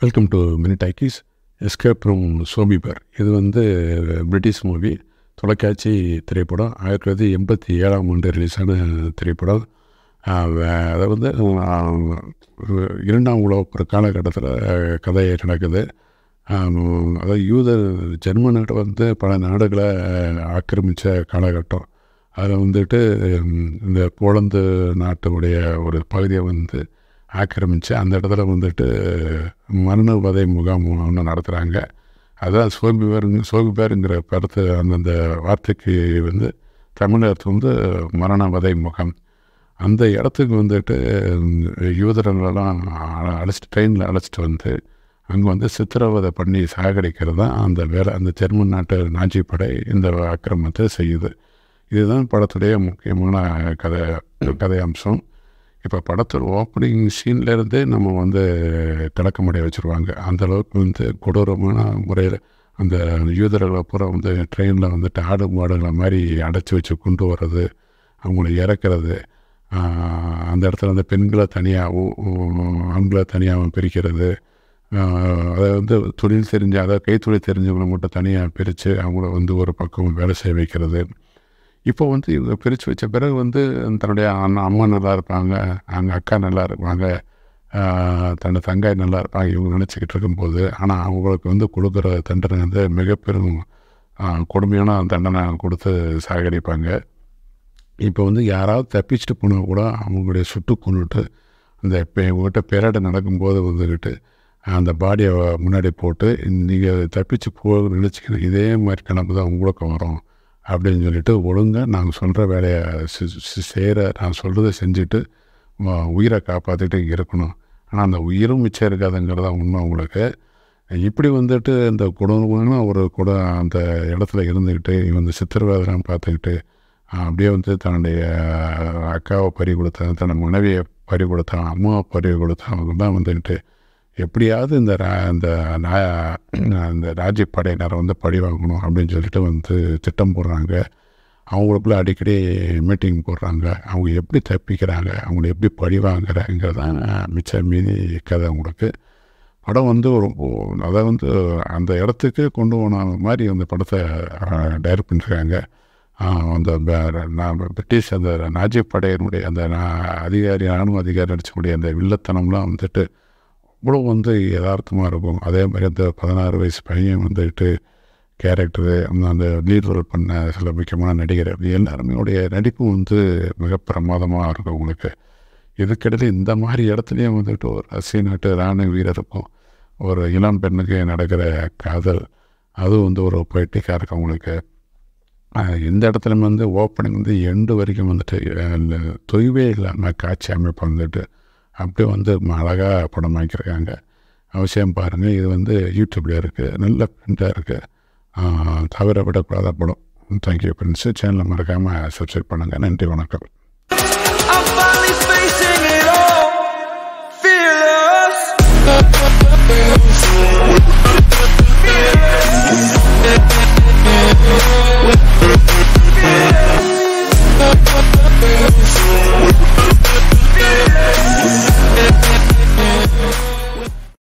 Welcome to Mini Talkies. Escape from Sobibor. இது வந்து British movie, தொலைக்காட்சி திரைப்படம். 1987 ரிலீஸான திரைப்படம். அதை வந்து 2ஆம் உலகப்போர் காலகட்டத்தில் கதை நடக்குது. அதாவது ஜெர்மன் நாட்டை வந்து பல நாடுகளை ஆக்கிரமித்த காலகட்டம். அதில் வந்துட்டு இந்த போலந்து நாட்டுடைய ஒரு பகுதியை வந்து ஆக்கிரமித்து அந்த இடத்துல வந்துட்டு மரண வதை முகாம் ஒன்று நடத்துகிறாங்க. அதான் சோபிபேருங்கிற கருத்து. அந்தந்த வார்த்தைக்கு வந்து தமிழ் அர்த்தம் வந்து மரண வதை முகாம். அந்த இடத்துக்கு வந்துட்டு யூதர்களெல்லாம் ட்ரெயினில் அழைச்சிட்டு வந்து அங்கே வந்து சித்திரவதை பண்ணி சாகடிக்கிறது தான் அந்த வேலை. அந்த ஜெர்மன் நாட்டு நாஜி படை இந்த ஆக்கிரமத்தை செய்யுது. இதுதான் படத்துடைய முக்கியமான கதை அம்சம். இப்போ படத்தோட ஓப்பனிங் சீன்லேருந்தே நம்ம வந்து திறக்கமுடைய வச்சுருவாங்க. அந்தளவுக்கு வந்து கொடூரமான முறையில் அந்த யூதர்களை பூரா வந்து ட்ரெயினில் வந்துட்டு ஆடு மாடுகளை மாதிரி அடைச்சி வச்சு கொண்டு வர்றது, அவங்கள இறக்குறது, அந்த இடத்துல அந்த பெண்களை தனியாகவும் ஆண்களை தனியாகவும் பிரிக்கிறது, அதை வந்து அதாவது கைத்தொழில் தெரிஞ்சவங்களை மட்டும் தனியாக பிரித்து அவங்கள வந்து ஒரு பக்கம் வேலை செய்ய வைக்கிறது. இப்போ வந்து இவங்க பிரித்து வச்ச பிறகு வந்து தன்னுடைய அம்மா நல்லா இருப்பாங்க, அவங்க அக்கா நல்லா இருப்பாங்க, தன்னோட தங்காய் நல்லா இருப்பாங்க இவங்க நினச்சிக்கிட்டு இருக்கும்போது, ஆனால் அவங்களுக்கு வந்து கொடுக்குற தண்டனை வந்து மிகப்பெரும் கொடுமையான தண்டனை கொடுத்து சாகடிப்பாங்க. இப்போ வந்து யாராவது தப்பிச்சுட்டு போனால் கூட அவங்களுடைய சுட்டு கொண்டுட்டு அந்த இவங்ககிட்ட பெரடை நடக்கும்போது வந்துக்கிட்டு அந்த பாடியை முன்னாடி போட்டு, நீங்கள் தப்பிச்சு போக நினச்சிக்கணும், இதே மாதிரி கணக்கு தான் உங்களுக்கு வரும் அப்படின்னு சொல்லிட்டு ஒழுங்காக நாங்கள் சொல்கிற வேலையை நான் சொல்கிறத செஞ்சுட்டு உயிரை காப்பாற்றிட்டு இருக்கணும். ஆனால் அந்த உயிரும் மிச்சம் இருக்காதுங்கிறதா உண்மை உங்களுக்கு. இப்படி வந்துட்டு இந்த குடும்பமான அந்த இடத்துல இருந்துக்கிட்டு இவங்க சித்திரவதைலாம் பார்த்துக்கிட்டு அப்படியே வந்து தன்னுடைய அக்காவை பறி கொடுத்தான், தன்னை மனைவியை பறி கொடுத்தான், அம்மாவை பறி கொடுத்தான், அவங்க தான் வந்துக்கிட்டு எப்படியாவது இந்த ராஜ்ய படையினரை வந்து பழி வாங்கணும் அப்படின்னு சொல்லிட்டு வந்து திட்டம் போடுறாங்க. அவங்களுக்குள்ள அடிக்கடி மீட்டிங் போடுறாங்க. அவங்க எப்படி தப்பிக்கிறாங்க, அவங்கள எப்படி பழி வாங்குறாங்கிறதான் மீதி கதை. உங்களுக்கு படம் வந்து அதை வந்து அந்த இடத்துக்கு கொண்டு போன மாதிரி அந்த படத்தை டைரக்ட் பண்ணிருக்காங்க. அந்த பிரிட்டிஷ் அந்த நாஜி படையினுடைய அந்த ராணுவ அதிகாரி நடிச்சக்கூடிய அந்த வில்லத்தனம்லாம் வந்துட்டு இவ்வளோ வந்து யதார்த்தமாக இருக்கும். அதே மாதிரி அந்த 16 வயசு பையன் வந்துட்டு கேரக்டரு, அந்த லீட் ரோல் பண்ண சில முக்கியமான நடிகர், அப்படி எல்லாருமே உடைய நடிப்பும் வந்து மிக பிரமாதமாக இருக்கும் உங்களுக்கு. இதுக்கிடையில் இந்த மாதிரி இடத்துலையும் வந்துட்டு ஒரு நாட்டு இராணுவ வீரருக்கும் ஒரு இளம் பெண்ணுக்கு நடக்கிற காதல், அதுவும் வந்து ஒரு பொய்ட்டிக்காக இருக்கும் உங்களுக்கு. இந்த இடத்துல வந்து ஓப்பனிங் வந்து எண்டு வரைக்கும் வந்துட்டு தொய்வே இல்லாமல் காட்சி அமைப்பு வந்துட்டு அப்படியே வந்து அழகாக படமாக்கியிருக்காங்க. அவசியம் பாருங்கள். இது வந்து யூடியூப்பில் இருக்குது, நல்ல பிரிண்டாக இருக்குது, தவிர விடக்கூடாத படம். Thank you friends. சேனலை மறக்காமல் சப்ஸ்கிரைப் பண்ணுங்கள். நன்றி, வணக்கம்.